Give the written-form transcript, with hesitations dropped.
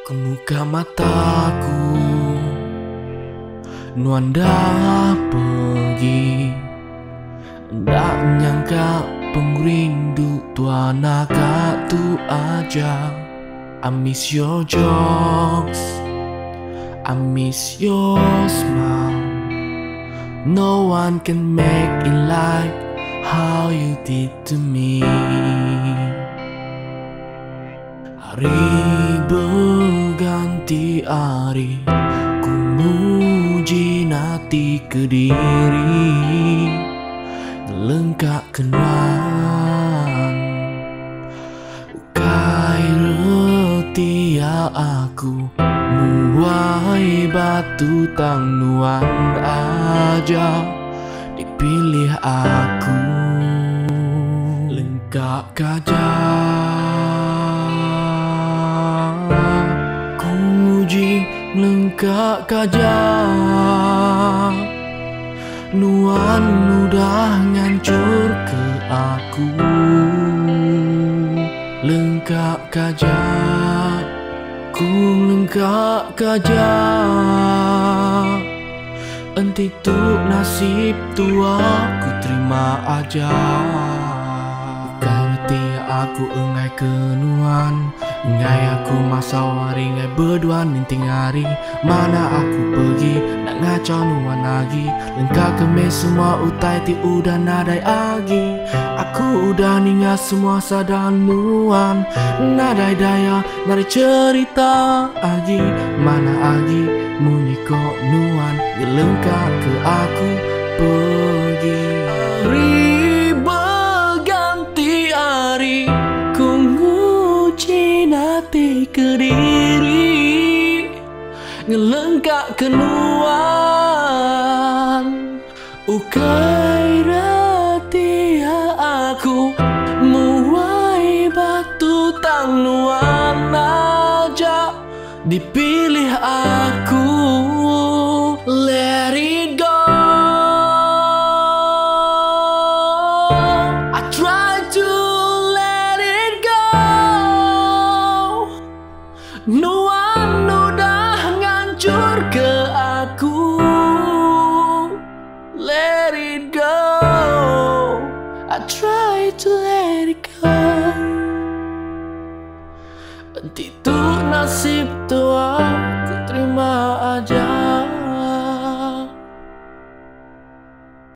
Ku buka mataku, Nuanda pergi. Ndak nyangka pengrindu tuana tu aja. I miss your jokes, I miss your smile. No one can make it like how you did to me. Hari berganti hari, ku muji nati kediri, ngelengkak kenuan. Ukai retia aku, muai batu tang nuan aja, dipilih aku lengkap gajah. Ku muji lengkap gajah, nuan udah ngancur ke aku. Lengkap gajah, ku lengkap gajah. Enti tu nasib tua, ku terima aja. Ngerti aku engai kenuan, engai aku masa wari, engai berdua ninting hari. Mana aku pergi, nak ngacau nuan lagi. Lengkap kemes semua utai ti udah nadai agi. Aku udah ningat semua sadan nuan, nadai daya, nadai cerita agi. Mana agi, munyiko nuan, ngelengkap ke aku pergi. Hari berganti hari, ku nguji nati kediri, ngelengkap kenuan. Ukai ratia aku, muai batu tang nuan aja, dipilih aku. Let it go. I try to let it go. Nuan udah ngancur ke aku. Let it go. I try to let it go. Enti tu nasib tua, ku terima aja.